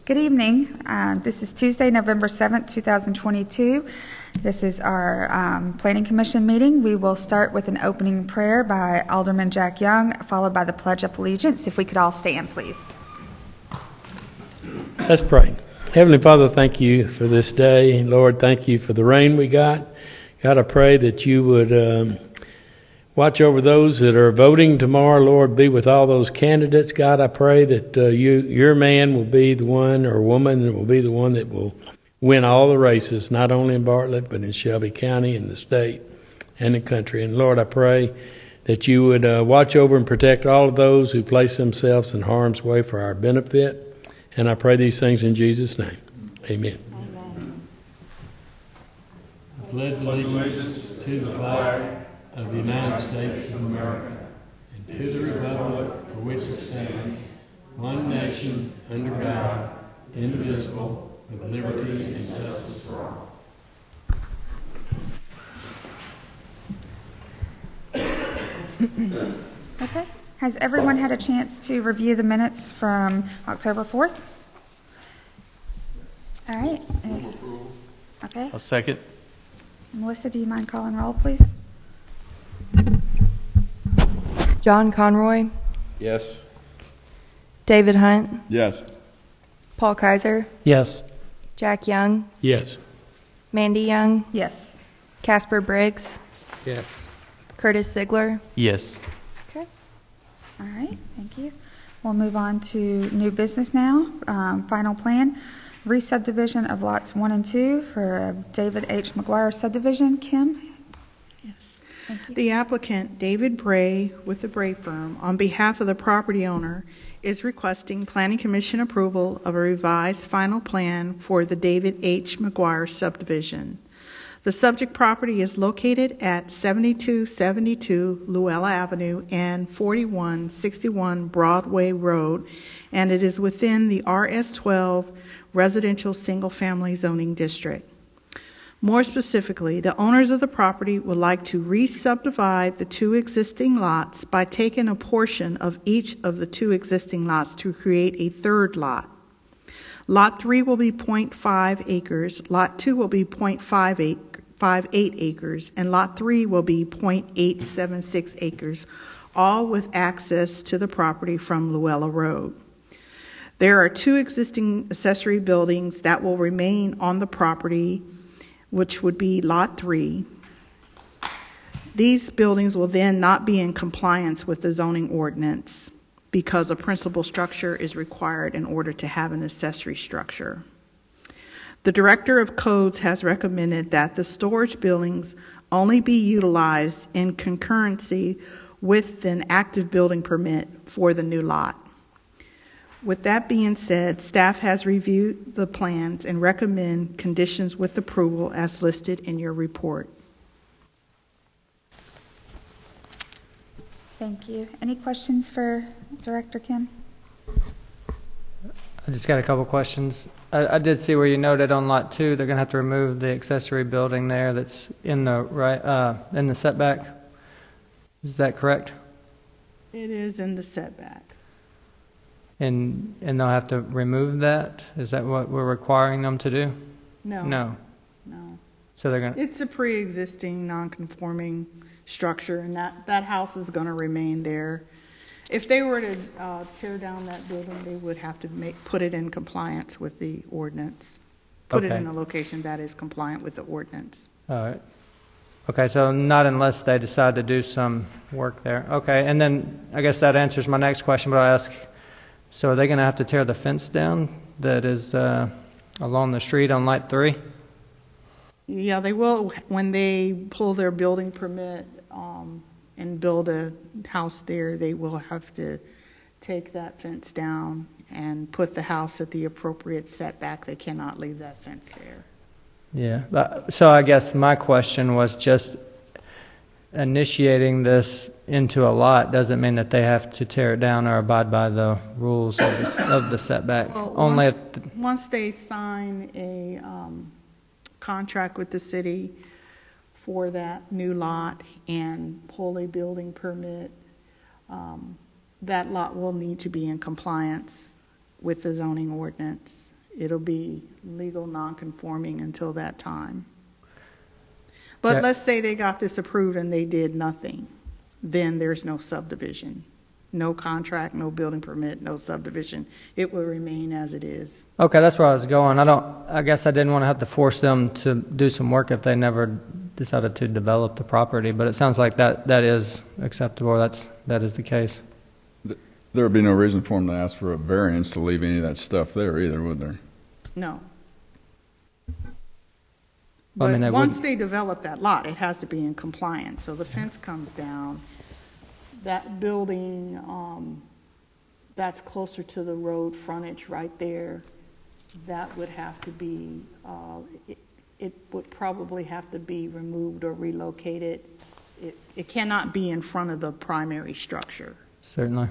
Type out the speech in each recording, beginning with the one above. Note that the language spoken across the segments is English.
Good evening. This is Tuesday, November 7th, 2022. This is our Planning Commission meeting. We will start with an opening prayer by Alderman Jack Young, followed by the Pledge of Allegiance. If we could all stand, please. Let's pray. Heavenly Father, thank you for this day. Lord, thank you for the rain we got. God, I pray that you would watch over those that are voting tomorrow. Lord, be with all those candidates. God, I pray that your man will be the one, or woman that will be the one that will win all the races, not only in Bartlett, but in Shelby County, in the state, and the country. And Lord, I pray that you would watch over and protect all of those who place themselves in harm's way for our benefit. And I pray these things in Jesus' name. Amen. I pledge allegiance to the flag of the United States of America, and to the republic for which it stands, one nation, under God, indivisible, with liberty and justice for all. Okay. Has everyone had a chance to review the minutes from October 4th? All right. Okay. I'll second. Melissa, do you mind calling roll, please? John Conroy, Yes. David Hunt, Yes. Paul Kaiser, Yes. Jack Young, Yes. Mandy Young, Yes. Casper Briggs, Yes. Curtis Ziegler. Yes. Okay. All right. Thank you. We'll move on to new business now. Final plan. Re-subdivision of lots 1 and 2 for David H. McGuire subdivision. Kim? Yes. Thank you. The applicant, David Bray, with the Bray firm, on behalf of the property owner, is requesting Planning Commission approval of a revised final plan for the David H. McGuire subdivision. The subject property is located at 7272 Luella Avenue and 4161 Broadway Road, and it is within the RS-12 residential single-family zoning district. More specifically, the owners of the property would like to re-subdivide the 2 existing lots by taking a portion of each of the 2 existing lots to create a third lot. Lot 3 will be 0.5 acres, Lot 2 will be 0.58 acres, and Lot 3 will be 0.876 acres, all with access to the property from Luella Road. There are 2 existing accessory buildings that will remain on the property, which would be Lot 3. These buildings will then not be in compliance with the zoning ordinance because a principal structure is required in order to have an accessory structure. The Director of Codes has recommended that the storage buildings only be utilized in concurrency with an active building permit for the new lot. With that being said, staff has reviewed the plans and recommend conditions with approval as listed in your report. Thank you. Any questions for Director Kim? I just got a couple questions. I did see where you noted on lot 2 they're going to have to remove the accessory building there that's in the setback. Is that correct? It is in the setback. And they'll have to remove that? Is that what we're requiring them to do? No. So they're going to... It's a pre-existing non-conforming structure, and that house is going to remain there. If they were to tear down that building, they would have to put it in compliance with the ordinance. Put it in a location that is compliant with the ordinance. All right. Okay, so not unless they decide to do some work there. Okay, and then I guess that answers my next question, but I'll ask, so are they going to have to tear the fence down that is along the street on Lot 3? Yeah, they will when they pull their building permit and build a house there. They will have to take that fence down and put the house at the appropriate setback. They cannot leave that fence there. Yeah, so I guess my question was just initiating this into a lot doesn't mean that they have to tear it down or abide by the rules of the setback. Well, once they sign a contract with the city for that new lot and pull a building permit, that lot will need to be in compliance with the zoning ordinance it'll be legal non-conforming until that time. But Yeah. let's say they got this approved and they did nothing, then there's no subdivision. No contract, no building permit, no subdivision. It will remain as it is. Okay, that's where I was going. I guess I didn't want to have to force them to do some work if they never decided to develop the property, but it sounds like that is acceptable. That is the case. There would be no reason for them to ask for a variance to leave any of that stuff there either, would there? No. Well, I mean, But they once wouldn't- they develop that lot, it has to be in compliance. So the fence comes down. That building, that's closer to the road frontage right there, that would have to be, it would probably have to be removed or relocated. It cannot be in front of the primary structure. Certainly.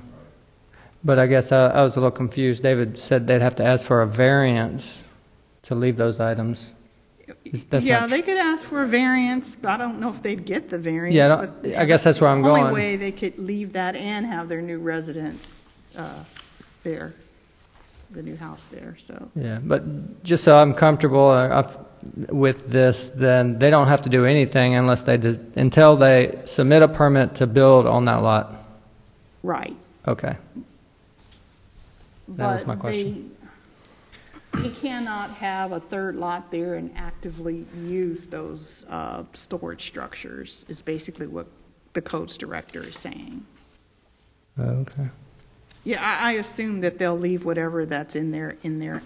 But I guess I was a little confused. David said they'd have to ask for a variance to leave those items. That's Yeah, not they could ask for a variance, but I don't know if they'd get the variance. Yeah, but I guess that's where I'm the going. only way they could leave that and have their new residence there, the new house there, so. Yeah, but just so I'm comfortable with this, then they don't have to do anything unless until they submit a permit to build on that lot. Right. Okay. That was my question. They cannot have a third lot there and actively use those storage structures, is basically what the codes director is saying. Okay. Yeah, I assume that they'll leave whatever that's in there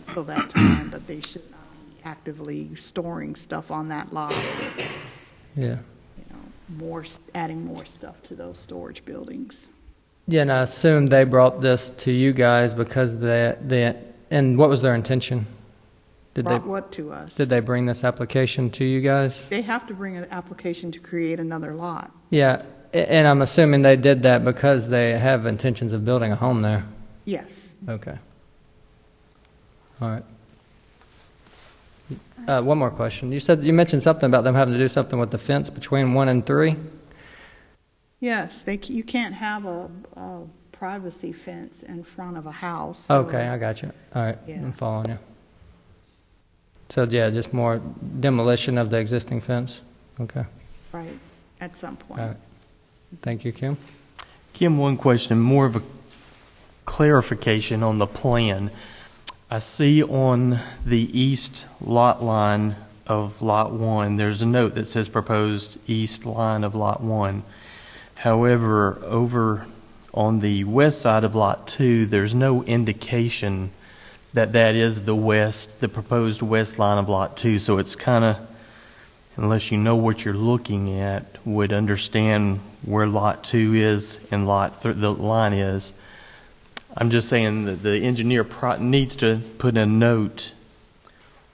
till that time, but they should not be actively storing stuff on that lot. Yeah. Adding more stuff to those storage buildings. Yeah, and I assume they brought this to you guys because and what was their intention? Brought what to us? Did they bring this application to you guys? They have to bring an application to create another lot. Yeah, and I'm assuming they did that because they have intentions of building a home there. Yes. Okay. All right. One more question. You mentioned something about them having to do something with the fence between 1 and 3. Yes, you can't have a privacy fence in front of a house. So, Okay, I got you. All right, Yeah. I'm following you. So yeah, just more demolition of the existing fence. Okay. right, at some point. All right. Thank you, Kim. Kim, one question, more of a clarification on the plan. I see on the east lot line of Lot 1, there's a note that says proposed east line of Lot 1. However, over on the west side of Lot 2, there's no indication that that is the proposed west line of Lot 2. So it's kind of, unless you know what you're looking at, would understand where Lot 2 is and the line is. I'm just saying that the engineer needs to put a note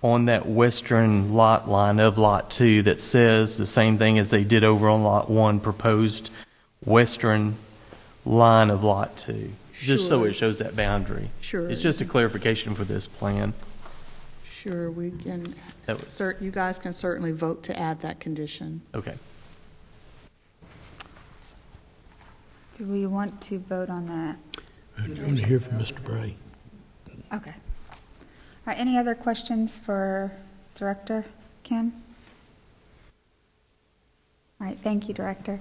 on that western lot line of Lot 2 that says the same thing as they did over on Lot 1, proposed western line of Lot 2, just so Sure. it shows that boundary. Sure. It's just a clarification for this plan. Sure, we can, That you guys can certainly vote to add that condition. Okay. Do we want to vote on that? I want to hear from Mr. Bray. Okay. All right, any other questions for Director Kim? All right, thank you, Director.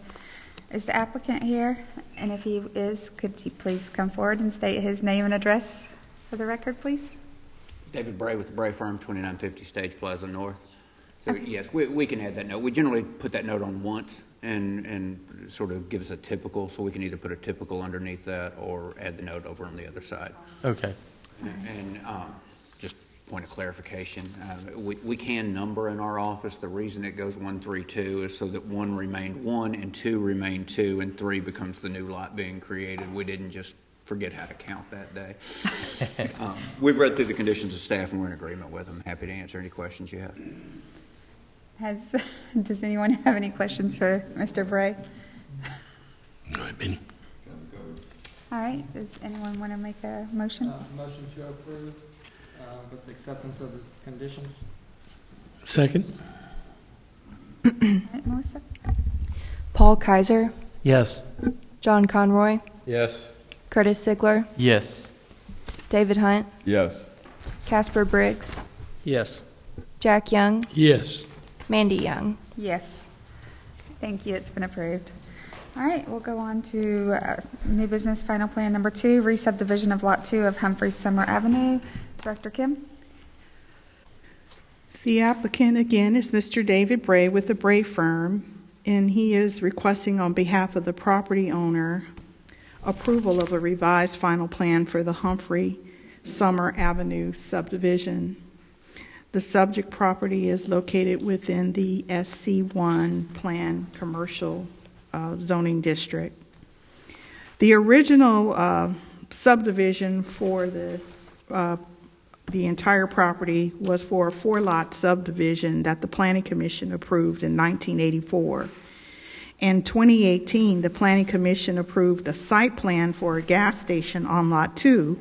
Is the applicant here? And if he is, could he please come forward and state his name and address for the record, please? David Bray with the Bray Firm, 2950 Stage Plaza North. So Okay. yes, we can add that note. We generally put that note on once and sort of give us a typical, so we can either put a typical underneath that or add the note over on the other side. Okay. And just point of clarification, we can number in our office. The reason it goes 1, 3, 2 is so that 1 remained 1 and 2 remained 2 and 3 becomes the new lot being created. We didn't just forget how to count that day. We've read through the conditions of staff and we're in agreement with them. Happy to answer any questions you have. Does anyone have any questions for Mr. Bray? All right, Benny. All right, does anyone want to make a motion? Motion to approve with the acceptance of the conditions. Second? All right, Melissa? Paul Kaiser, Yes. John Conroy, Yes. Curtis Sigler, Yes. David Hunt, Yes. Casper Briggs, Yes. Jack Young, Yes. Mandy Young. Yes. Thank you. It's been approved. All right, we'll go on to new business final plan number 2, re-subdivision of Lot 2 of Humphreys Summer Avenue. Director Kim? The applicant, again, is Mr. David Bray with the Bray Firm, and he is requesting on behalf of the property owner approval of a revised final plan for the Humphrey Summer Avenue subdivision. The subject property is located within the SC1 Plan Commercial Zoning District. The original subdivision for this, the entire property, was for a 4-lot subdivision that the Planning Commission approved in 1984. In 2018, the Planning Commission approved a site plan for a gas station on Lot 2,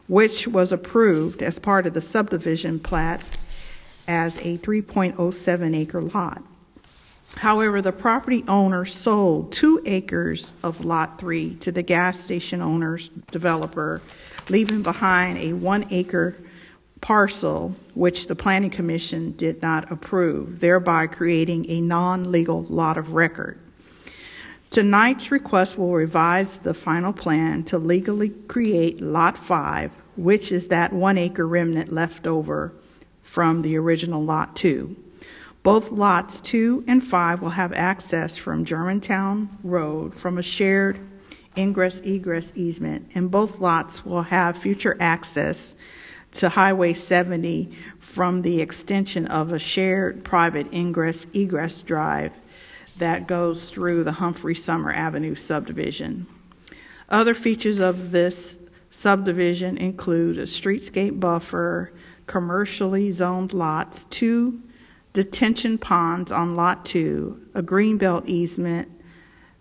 which was approved as part of the subdivision plat as a 3.07 acre lot. However, the property owner sold 2 acres of Lot 3 to the gas station owner's developer, leaving behind a 1 acre parcel which the Planning Commission did not approve, thereby creating a non-legal lot of record. Tonight's request will revise the final plan to legally create Lot 5, which is that 1 acre remnant left over from the original Lot 2. Both Lots 2 and 5 will have access from Germantown Road from a shared ingress-egress easement, and both lots will have future access to Highway 70 from the extension of a shared private ingress-egress drive that goes through the Humphrey Summer Avenue subdivision. Other features of this subdivision include a streetscape buffer, commercially zoned lots, 2 detention ponds on Lot 2, a greenbelt easement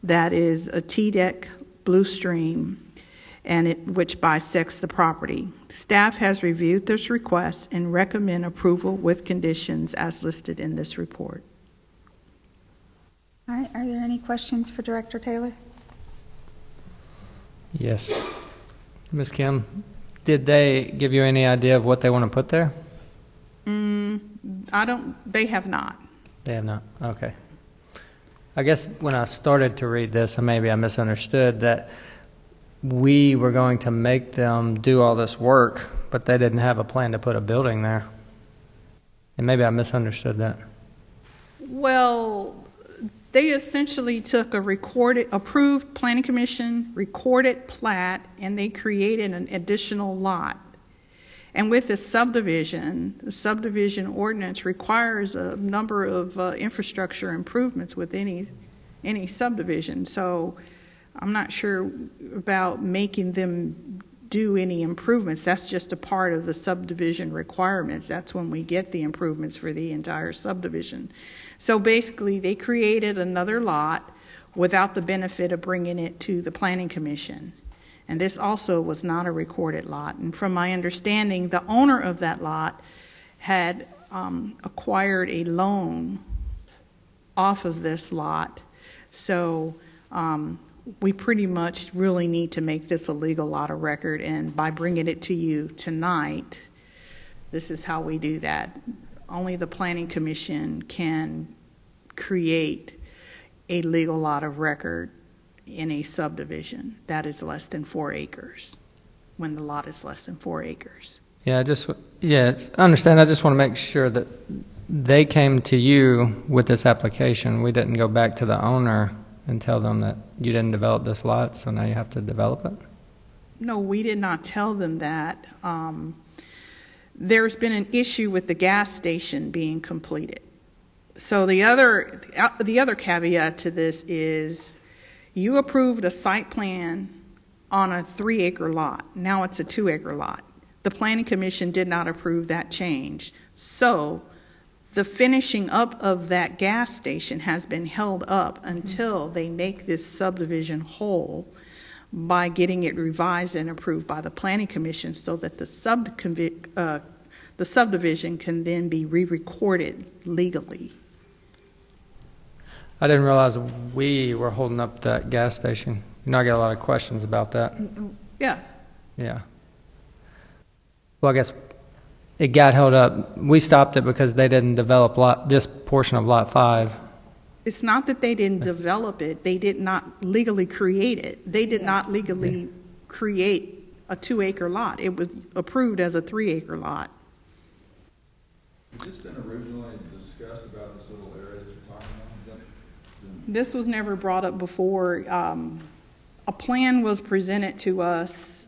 that is a T-deck blue stream, which bisects the property. Staff has reviewed this request and recommend approval with conditions as listed in this report. All right, are there any questions for Director Taylor? Yes. Ms. Kim, did they give you any idea of what they want to put there? They have not. They have not. Okay. I guess when I started to read this, maybe I misunderstood that we were going to make them do all this work, but they didn't have a plan to put a building there. And maybe I misunderstood that. Well, they essentially took a approved Planning Commission recorded plat, and they created an additional lot. And with the subdivision ordinance requires a number of infrastructure improvements with any subdivision. So I'm not sure about making them do any improvements. That's just a part of the subdivision requirements. That's when we get the improvements for the entire subdivision. So basically, they created another lot without the benefit of bringing it to the Planning Commission. And this also was not a recorded lot. And from my understanding, the owner of that lot had acquired a loan off of this lot. So we pretty much really need to make this a legal lot of record. And by bringing it to you tonight, this is how we do that. Only the Planning Commission can create a legal lot of record in a subdivision that is less than 4 acres, when the lot is less than 4 acres. Yeah, I understand. I just want to make sure that they came to you with this application. We didn't go back to the owner and tell them that you didn't develop this lot, so now you have to develop it? No, we did not tell them that. There's been an issue with the gas station being completed. So the other caveat to this is you approved a site plan on a 3 acre lot. Now it's a 2 acre lot. The Planning Commission did not approve that change. So the finishing up of that gas station has been held up until they make this subdivision whole by getting it revised and approved by the Planning Commission so that the subdivision can then be re-recorded legally. I didn't realize we were holding up that gas station. You know, I get a lot of questions about that. Yeah. Yeah. Well, I guess it got held up. We stopped it because they didn't develop this portion of Lot 5. It's not that they didn't develop it, they did not legally create it. They did not legally create a 2-acre lot. It was approved as a 3-acre lot. Was this then originally discussed about this little area that you're talking about? This was never brought up before. A plan was presented to us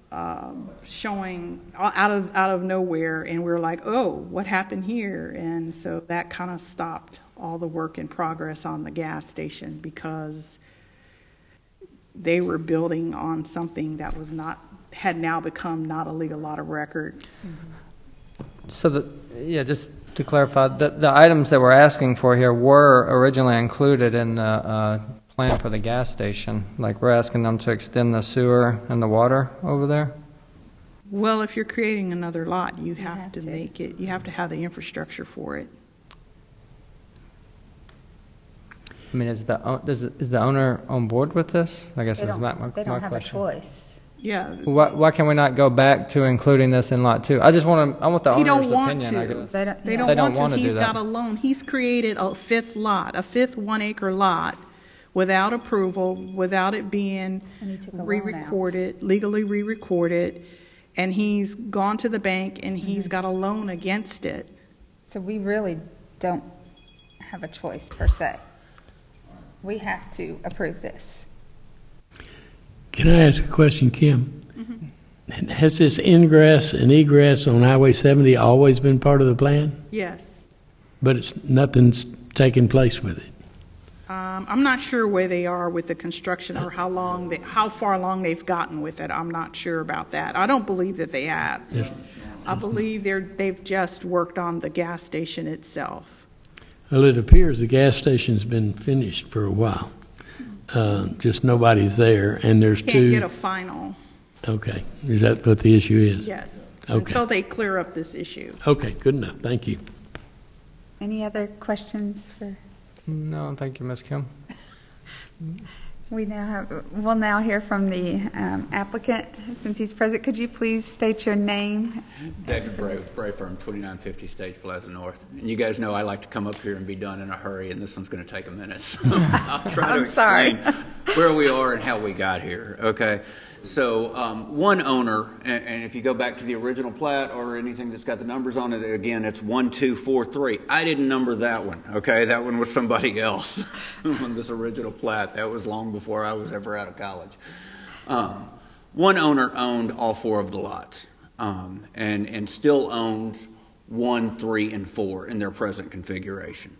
showing out of nowhere, and we were like, oh, what happened here? And so that kind of stopped all the work in progress on the gas station because they were building on something that had now become not a legal lot of record. So just to clarify, the items that we're asking for here were originally included in the plan for the gas station. Like we're asking them to extend the sewer and the water over there? Well, if you're creating another lot, you have to make it, you have to have the infrastructure for it. I mean, is the owner on board with this? I guess is my question. They don't have a choice. Yeah. Why can we not go back to including this in Lot 2? I want the owner's opinion. I guess. They don't want to. He's got a loan. He's created a fifth lot, a fifth 1-acre lot, without approval, without it being re-recorded, legally re-recorded, and he's gone to the bank and he's got a loan against it. So we really don't have a choice per se. We have to approve this. Can I ask a question, Kim? Mm-hmm. Has this ingress and egress on Highway 70 always been part of the plan? Yes. But nothing's taken place with it? I'm not sure where they are with the construction or how far along they've gotten with it. I'm not sure about that. I don't believe that they have. Yes. I believe they've just worked on the gas station itself. Well, it appears the gas station's been finished for a while. Just nobody's there, and there's two. Can't get a final. Okay. Is that what the issue is? Yes. Okay. Until they clear up this issue. Okay, good enough. Thank you. Any other questions for? No, thank you, Ms. Kim. We'll now hear from the applicant. Since he's present, could you please state your name? David Bray with Bray Firm, 2950 Stage Plaza North. And you guys know I like to come up here and be done in a hurry, and this one's going to take a minute. So I'll try to explain where we are and how we got here. Okay. So one owner, and if you go back to the original plat or anything that's got the numbers on it, again, it's 1243. I didn't number that one. Okay. That one was somebody else on this original plat. That was long before I was ever out of college. One owner owned all 4 of the lots, and still owns 1, 3, and 4 in their present configuration.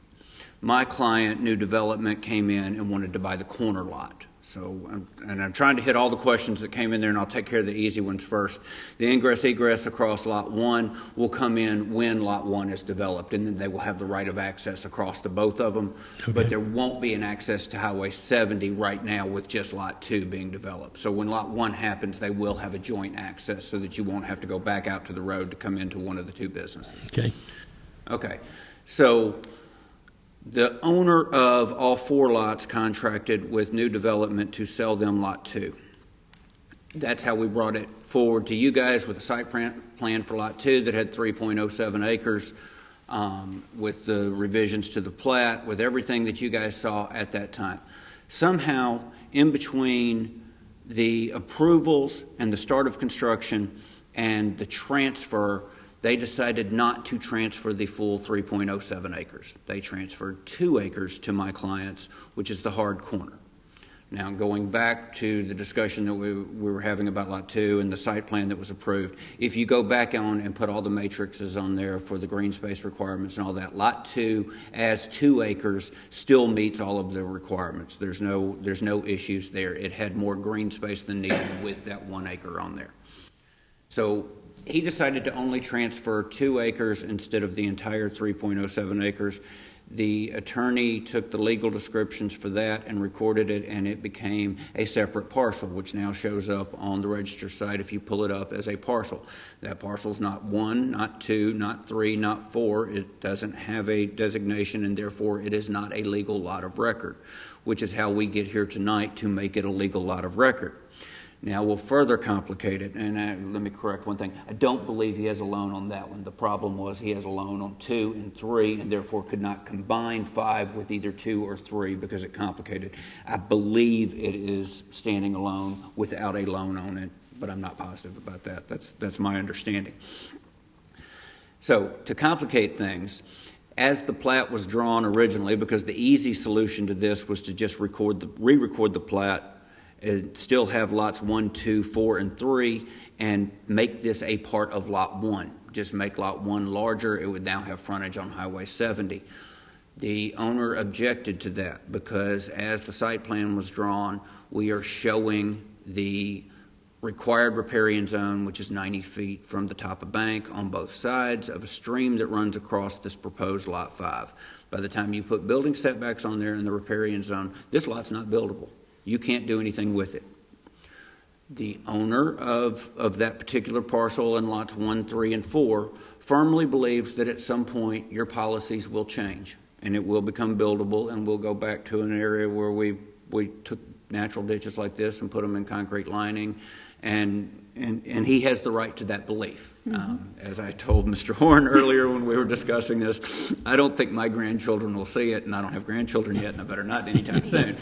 My client, New Development, came in and wanted to buy the corner lot. So, I'm trying to hit all the questions that came in there, and I'll take care of the easy ones first. The ingress-egress across Lot 1 will come in when Lot 1 is developed, and then they will have the right of access across to both of them. Okay. But there won't be an access to Highway 70 right now with just Lot 2 being developed. So when Lot 1 happens, they will have a joint access so that you won't have to go back out to the road to come into one of the 2 businesses. Okay. So the owner of all 4 lots contracted with New Development to sell them Lot 2. That's how we brought it forward to you guys with a site plan for Lot 2 that had 3.07 acres with the revisions to the plat, with everything that you guys saw at that time. Somehow, in between the approvals and the start of construction and the transfer, they decided not to transfer the full 3.07 acres. They transferred 2 acres to my clients, which is the hard corner. Now, going back to the discussion that we were having about Lot 2 and the site plan that was approved, if you go back on and put all the matrices on there for the green space requirements and all that, Lot 2 as 2 acres still meets all of the requirements. There's no issues there. It had more green space than needed with that 1 acre on there. So he decided to only transfer 2 acres instead of the entire 3.07 acres. The attorney took the legal descriptions for that and recorded it, and it became a separate parcel, which now shows up on the register site if you pull it up as a parcel. That parcel is not 1, not 2, not 3, not 4. It doesn't have a designation, and therefore it is not a legal lot of record, which is how we get here tonight to make it a legal lot of record. Now, we'll further complicate it, and let me correct one thing. I don't believe he has a loan on that one. The problem was he has a loan on 2 and 3, and therefore could not combine 5 with either 2 or 3 because it complicated. I believe it is standing alone without a loan on it, but I'm not positive about that. That's my understanding. So, to complicate things, as the plat was drawn originally, because the easy solution to this was to just re-record the plat, and still have lots 1, 2, 4, and 3, and make this a part of Lot 1. Just make Lot 1 larger. It would now have frontage on Highway 70. The owner objected to that because as the site plan was drawn, we are showing the required riparian zone, which is 90 feet from the top of bank on both sides of a stream that runs across this proposed Lot 5. By the time you put building setbacks on there in the riparian zone, this lot's not buildable. You can't do anything with it. The owner of that particular parcel in lots 1, 3, and 4 firmly believes that at some point your policies will change and it will become buildable, and we'll go back to an area where we took natural ditches like this and put them in concrete lining, and he has the right to that belief. As I told Mr. Horn earlier when we were discussing this, I don't think my grandchildren will see it, and I don't have grandchildren yet, and I better not anytime soon.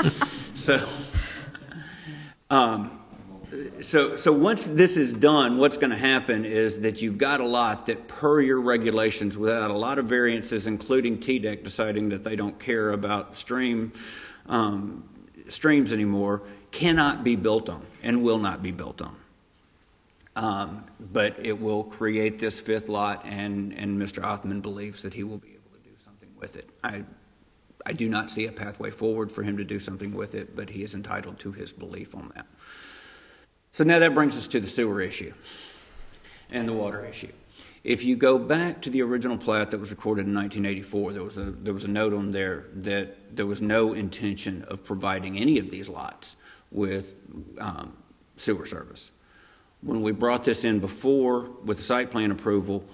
So once this is done, what's going to happen is that you've got a lot that, per your regulations, without a lot of variances, including TDEC deciding that they don't care about streams anymore, cannot be built on and will not be built on. But it will create this 5th lot, and Mr. Othman believes that he will be able to do something with it. I do not see a pathway forward for him to do something with it, but he is entitled to his belief on that. So now that brings us to the sewer issue and the water issue. If you go back to the original plat that was recorded in 1984, there was a note on there that there was no intention of providing any of these lots with sewer service. When we brought this in before with the site plan approval,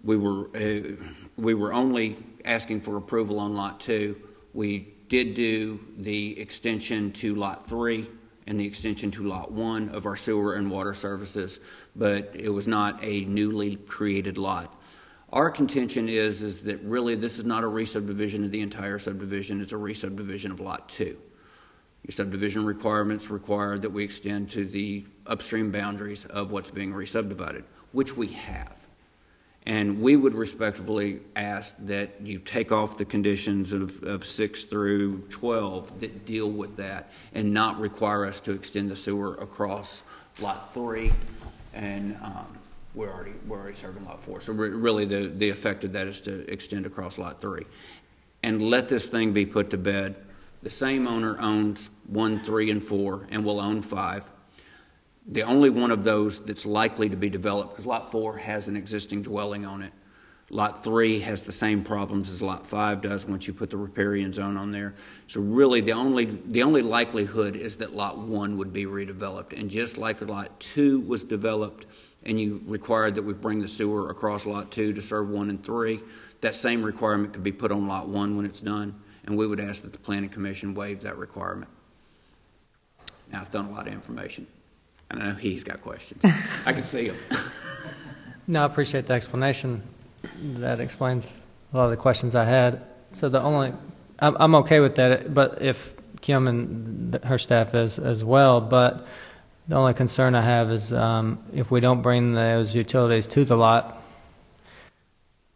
we were only asking for approval on Lot 2. We did do the extension to Lot 3 and the extension to Lot 1 of our sewer and water services, but it was not a newly created lot. Our contention is that really this is not a re-subdivision of the entire subdivision, it's a re-subdivision of Lot 2. Your subdivision requirements require that we extend to the upstream boundaries of what's being re-subdivided, which we have. And we would respectfully ask that you take off the conditions of 6 through 12 that deal with that and not require us to extend the sewer across Lot 3, and we're already serving Lot 4. So really the effect of that is to extend across Lot 3. And let this thing be put to bed. The same owner owns 1, 3, and 4 and will own 5. The only one of those that's likely to be developed, because Lot 4 has an existing dwelling on it. Lot 3 has the same problems as Lot 5 does once you put the riparian zone on there. So really the only likelihood is that Lot 1 would be redeveloped. And just like Lot 2 was developed and you required that we bring the sewer across Lot 2 to serve 1 and 3, that same requirement could be put on Lot 1 when it's done. And we would ask that the Planning Commission waive that requirement. Now, I've done a lot of information. I know he's got questions. I can see him. No, I appreciate the explanation. That explains a lot of the questions I had. So I'm okay with that, but if Kim and her staff is as well, but the only concern I have is if we don't bring those utilities to the lot,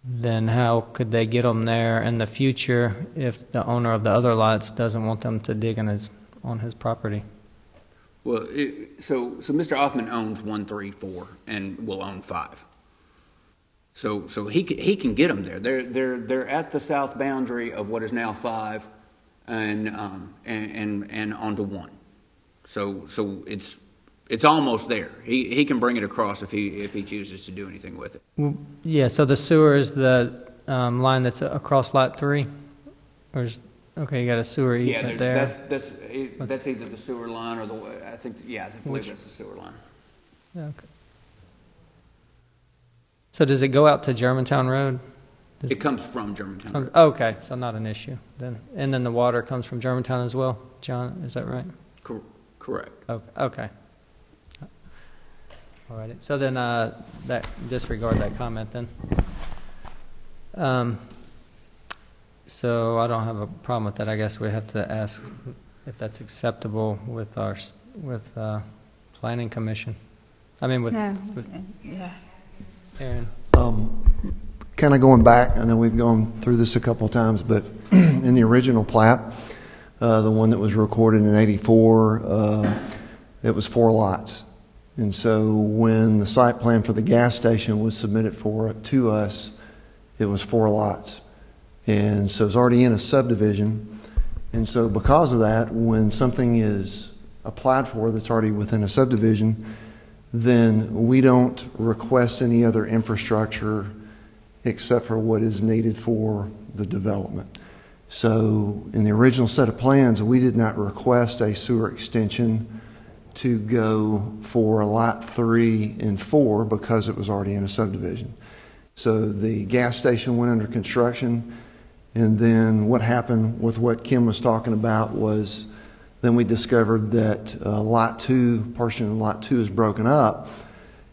then how could they get them there in the future if the owner of the other lots doesn't want them to dig on his property? Well, so Mr. Othman owns 1, 3, 4, and will own 5. So he can get them there. They're at the south boundary of what is now 5, and onto 1. So it's almost there. He can bring it across if he chooses to do anything with it. Yeah. So the sewer is the line that's across Lot 3, or is, okay, you got a sewer easement there. That's either the sewer line or I believe that's the sewer line. Okay. So does it go out to Germantown Road? It comes from Germantown Road. Okay, so not an issue then. And then the water comes from Germantown as well, John, is that right? Correct. Okay. Alrighty. So then, that disregard that comment then. So I don't have a problem with that. I guess we have to ask if that's acceptable with Planning Commission. I mean, with Yeah. Aaron. Kind of going back, I know we've gone through this a couple times, but in the original plat, the one that was recorded in '84, it was 4 lots. And so when the site plan for the gas station was submitted to us, it was 4 lots. And so it's already in a subdivision. And so because of that, when something is applied for that's already within a subdivision, then we don't request any other infrastructure except for what is needed for the development. So in the original set of plans, we did not request a sewer extension to go for lot 3 and 4 because it was already in a subdivision. So the gas station went under construction, and then what happened with what Kim was talking about was then we discovered that portion of lot 2 is broken up.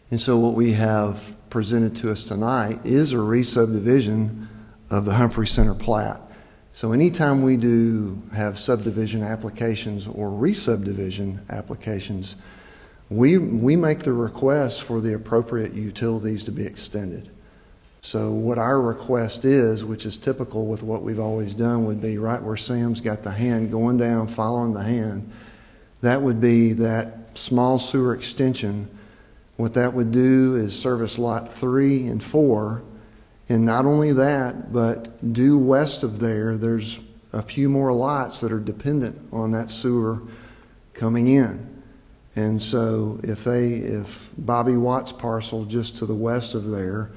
And so what we have presented to us tonight is a re-subdivision of the Humphrey Center plat. So anytime we do have subdivision applications or re-subdivision applications, we make the request for the appropriate utilities to be extended. So what our request is, which is typical with what we've always done, would be right where Sam's got the hand going down, following the hand. That would be that small sewer extension. What that would do is service lot 3 and 4. And not only that, but due west of there's a few more lots that are dependent on that sewer coming in. And so if Bobby Watt's parcel just to the west of they're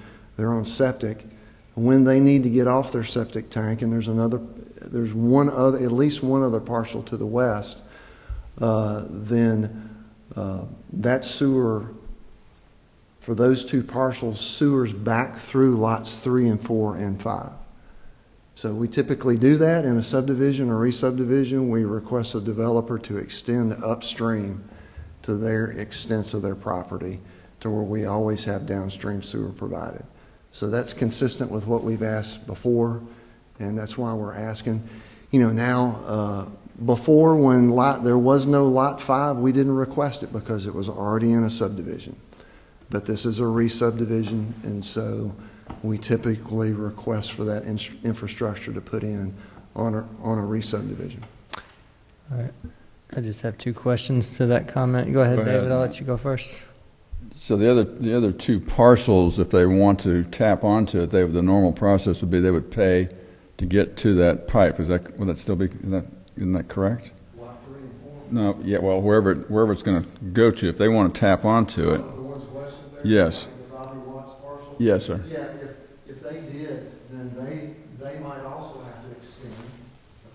on septic, when they need to get off their septic tank, and there's at least one other parcel to the west, then that sewer, for those 2 parcels, sewers back through lots 3 and 4 and 5. So we typically do that in a subdivision or re-subdivision. We request a developer to extend upstream to their extents of their property to where we always have downstream sewer provided. So that's consistent with what we've asked before, and that's why we're asking. Now, before when there was no lot 5, we didn't request it because it was already in a subdivision. But this is a re-subdivision, and so we typically request for that infrastructure to put in on a re-subdivision. All right. I just have 2 questions to that comment. Go ahead, David. I'll let you go first. So the other 2 parcels, if they want to tap onto it, the normal process would be they would pay to get to that pipe. Would that still be? Isn't that correct? Lot 3 and 4. No. Yeah. Well, wherever it's going to go to, if they want to tap onto it. The ones west of there. Yes. The Bobby Watts parcel. Yes, sir. Yeah. If they did, then they might also have to extend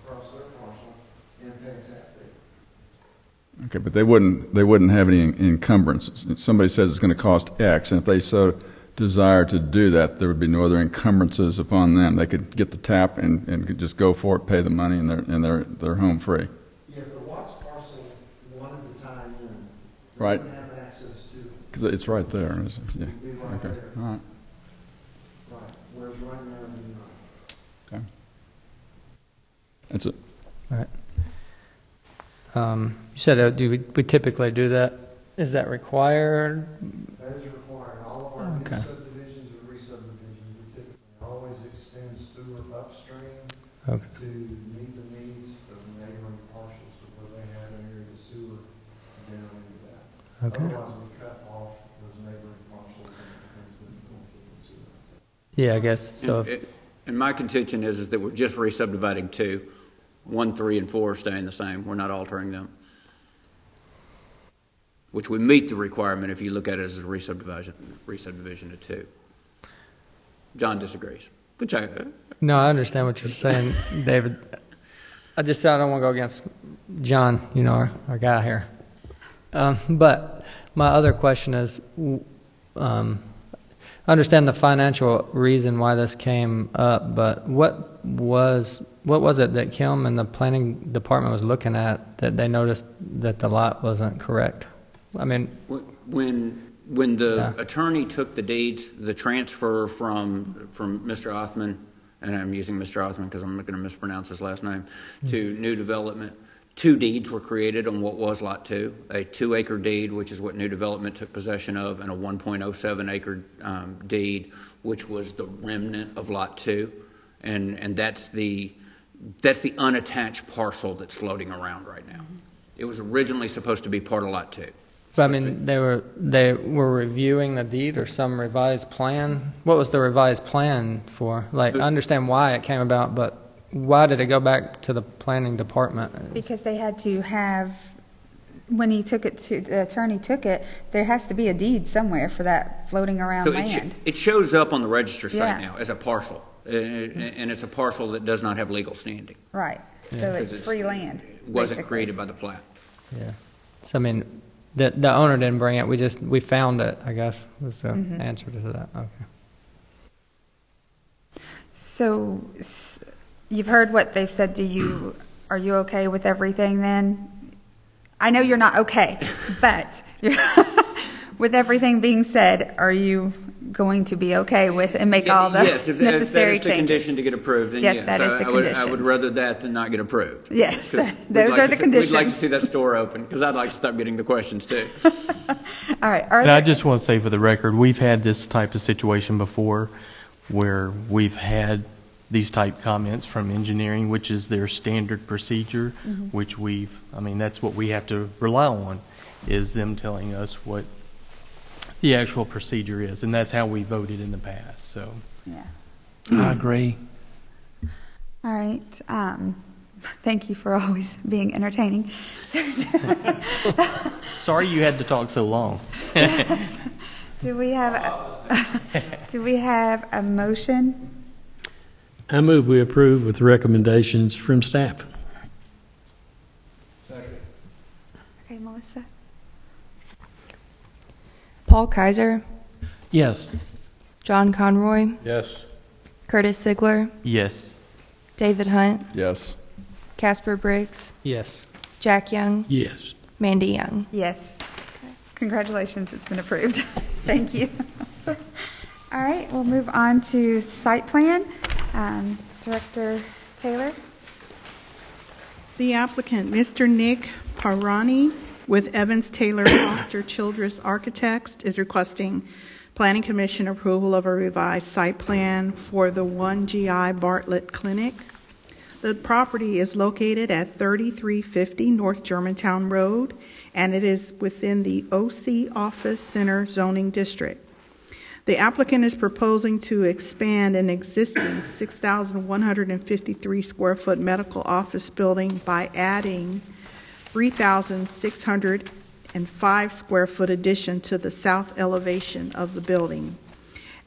across their parcel and pay a tap fee. Okay, but they wouldn't have any encumbrances. If somebody says it's going to cost X, and if they so desire to do that, there would be no other encumbrances upon them. They could get the tap and could just go for it, pay the money, and they're home free. Yeah, if the Watts parcel wanted to tie in, they Right. wouldn't have access to it. Because it's right there. Isn't it? Yeah. It'd be right Okay. there. All right. Right. Whereas right now, it'd be not. Okay. That's it. All right. You said we typically do that. Is that required? That is required. All of our new Okay. subdivisions and re-subdivisions, we typically always extend sewer upstream Okay. to meet the needs of the neighboring parcels to where they have an area of sewer down into that. Okay. Otherwise, we cut off those neighboring parcels and don't get sewer. Yeah, I guess so. And my contention is that we're just re-subdividing 2. 1, 3, and 4 are staying the same. We're not altering them. Which would meet the requirement if you look at it as a re-subdivision of 2. John disagrees. Which No, I understand what you're saying, David. I don't want to go against John, our guy here. But my other question is, I understand the financial reason why this came up, but what was it that Kim and the planning department was looking at that they noticed that the lot wasn't correct? I mean, when When the Yeah. attorney took the deeds, the transfer from Mr. Othman, and I'm using Mr. Othman because I'm not going to mispronounce his last name, to New Development, 2 deeds were created on what was Lot 2, a 2-acre deed, which is what New Development took possession of, and a 1.07-acre deed, which was the remnant of Lot 2, and that's the unattached parcel that's floating around right now. It was originally supposed to be part of Lot 2. But I mean, they were reviewing the deed or some revised plan. What was the revised plan for? Like, I understand why it came about, but why did it go back to the planning department? Because they had to have, when he took it to, the attorney took it, there has to be a deed somewhere for that floating around So land. it shows up on the register site Yeah. now as a parcel, and it's a parcel that does not have legal standing. Right. So it's free land. It wasn't basically. created by the plat. Yeah. So I mean, the owner didn't bring it. We found it, I guess, was the answer to that. Okay. So you've heard what they've said. Are you okay with everything then? I know you're not okay, but with everything being said, are you going to be okay with and make all the Yes, if that necessary is the changes? condition to get approved, then Yes, yes. that is the I would conditions. rather that than not get approved. Yes, 'Cause those we'd like are to the see- conditions. We'd like to see that store open, because I'd like to stop getting the questions too. All right. And I just want to say for the record, we've had this type of situation before where we've had these type comments from engineering, which is their standard procedure, which that's what we have to rely on, is them telling us what the actual procedure is. And that's how we voted in the past, so. Yeah. I agree. All right. Thank you for always being entertaining. Sorry you had to talk so long. Do we have a motion? I move we approve with recommendations from staff. Okay, Melissa. Paul Kaiser, Yes. John Conroy, Yes. Curtis Sigler, Yes. David Hunt, Yes. Casper Briggs, Yes. Jack Young, Yes. Mandy Young. Yes. Congratulations, it's been approved. Thank you. All right, we'll move on to site plan. Director Taylor. The applicant, Mr. Nick Parani, with Evans Taylor Foster Childress Architects, is requesting Planning Commission approval of a revised site plan for the 1GI Bartlett Clinic. The property is located at 3350 North Germantown Road, and it is within the OC Office Center zoning district. The applicant is proposing to expand an existing 6,153 square foot medical office building by adding 3,605 square foot addition to the south elevation of the building.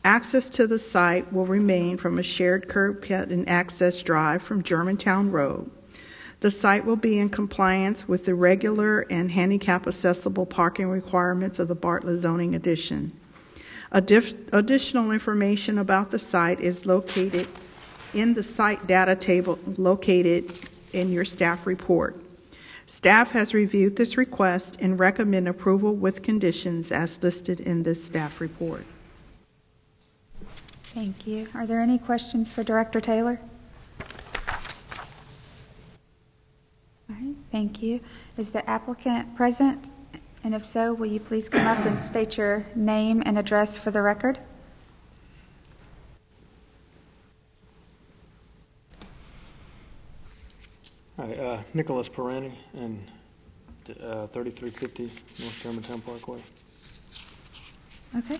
Access to the site will remain from a shared curb cut and access drive from Germantown Road. The site will be in compliance with the regular and handicap accessible parking requirements of the Bartlett zoning addition. Additional information about the site is located in the site data table located in your staff report. Staff has reviewed this request and recommend approval with conditions as listed in this staff report. Thank you. Are there any questions for Director Taylor? All right, thank you. Is the applicant present? And if so, will you please come up and state your name and address for the record? Hi, Nicholas Perani and 3350 North Germantown Parkway. Okay.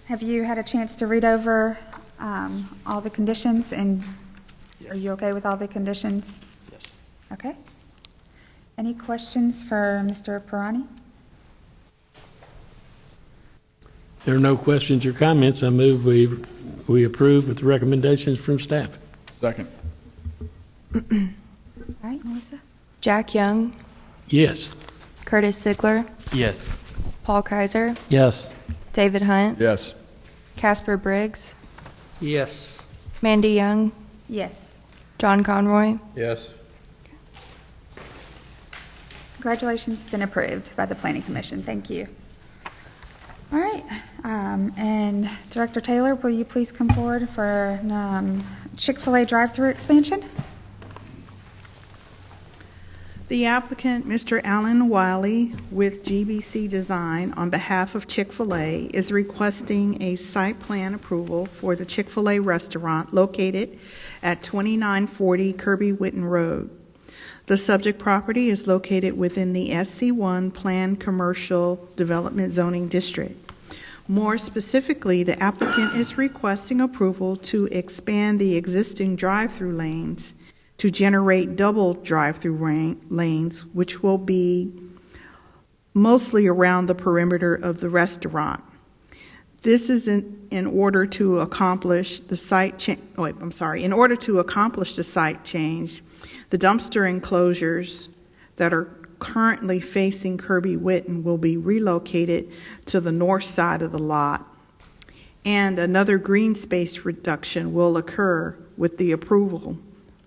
Have you had a chance to read over all the conditions, and Yes. are you okay with all the conditions? Yes. Okay. Any questions for Mr. Perani? If there are no questions or comments, I move we approve with recommendations from staff. Second. All right, Melissa? Jack Young, Yes. Curtis Sigler, Yes. Paul Kaiser, Yes. David Hunt, Yes. Casper Briggs, Yes. Mandy Young, Yes. John Conroy. Yes. Congratulations, it's been approved by the Planning Commission. Thank you. All right, and Director Taylor, will you please come forward for Chick-fil-A drive-through expansion? The applicant, Mr. Alan Wiley, with GBC Design, on behalf of Chick-fil-A, is requesting a site plan approval for the Chick-fil-A restaurant located at 2940 Kirby Whitten Road. The subject property is located within the SC1 Planned Commercial Development Zoning District. More specifically, the applicant is requesting approval to expand the existing drive-through lanes to generate double drive-through lanes, which will be mostly around the perimeter of the restaurant. This is in order to accomplish the site change. In order to accomplish the site change, the dumpster enclosures that are currently facing Kirby Whitten will be relocated to the north side of the lot, and another green space reduction will occur with the approval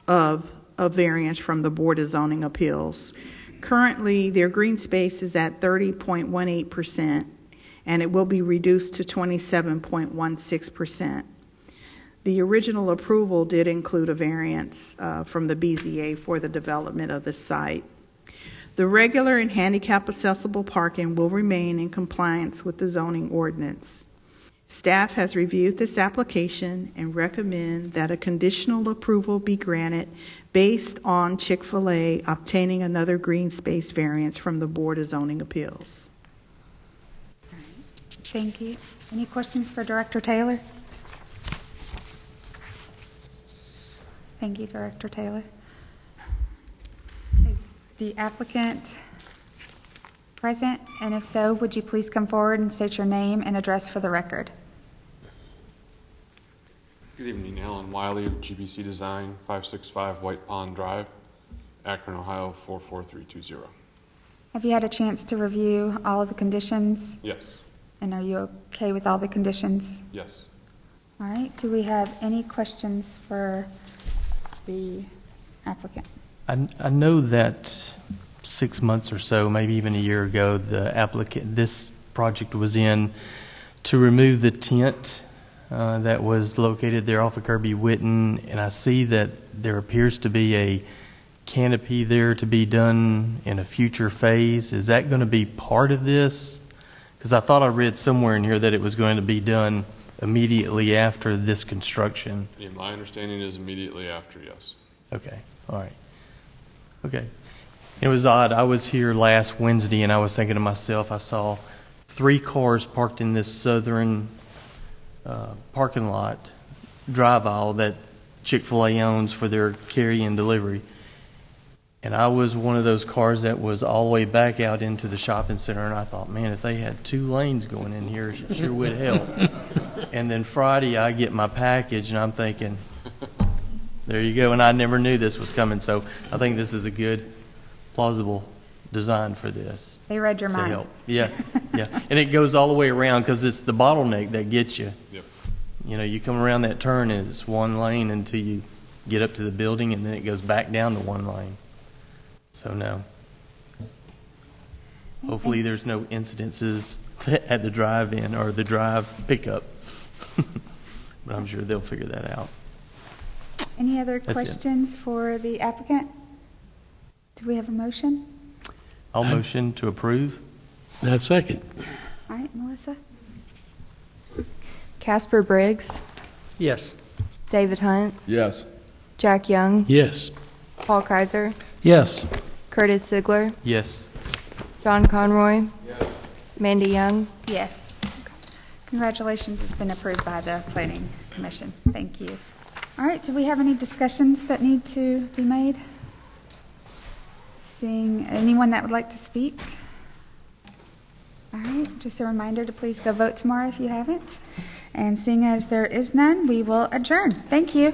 of a variance from the Board of Zoning Appeals. Currently, their green space is at 30.18%, and it will be reduced to 27.16%. The original approval did include a variance from the BZA for the development of the site. The regular and handicap accessible parking will remain in compliance with the zoning ordinance. Staff has reviewed this application and recommend that a conditional approval be granted based on Chick-fil-A obtaining another green space variance from the Board of Zoning Appeals. Thank you. Any questions for Director Taylor? Thank you, Director Taylor. Is the applicant present? And if so, would you please come forward and state your name and address for the record? Good evening, Alan Wiley of GBC Design, 565 White Pond Drive, Akron, Ohio, 44320. Have you had a chance to review all of the conditions? Yes. And are you okay with all the conditions? Yes. All right. Do we have any questions for the applicant? I know that 6 months or so, maybe even a year ago, this project was in to remove the tent that was located there off of Kirby Whitten, and I see that there appears to be a canopy there to be done in a future phase. Is that going to be part of this? Because I thought I read somewhere in here that it was going to be done immediately after this construction. Yeah, my understanding is immediately after, yes. Okay, all right. Okay. It was odd. I was here last Wednesday, and I was thinking to myself, I saw 3 cars parked in this southern parking lot, drive aisle that Chick-fil-A owns for their carry and delivery. And I was one of those cars that was all the way back out into the shopping center, and I thought, man, if they had 2 lanes going in here, it sure would help. And then Friday, I get my package, and I'm thinking, there you go. And I never knew this was coming, so I think this is a good, plausible design for this. They read your mind. Help. Yeah, yeah. And it goes all the way around because it's the bottleneck that gets you. Yep. You know, you come around that turn, and it's 1 lane until you get up to the building, and then it goes back down to 1 lane. So no. Hopefully there's no incidences at the drive-in or the drive pickup. But I'm sure they'll figure that out. Any other That's questions for the applicant? Do we have a motion? I'll motion to approve. That's second. All right, Melissa? Casper Briggs, Yes. David Hunt, Yes. Jack Young, Yes. Paul Kaiser, Yes. Curtis Ziegler, Yes. John Conroy, Mandy Young. Yes. Congratulations, it's been approved by the Planning Commission. Thank you. All right, do we have any discussions that need to be made? Seeing anyone that would like to speak? All right, just a reminder to please go vote tomorrow if you haven't. And seeing as there is none, we will adjourn. Thank you.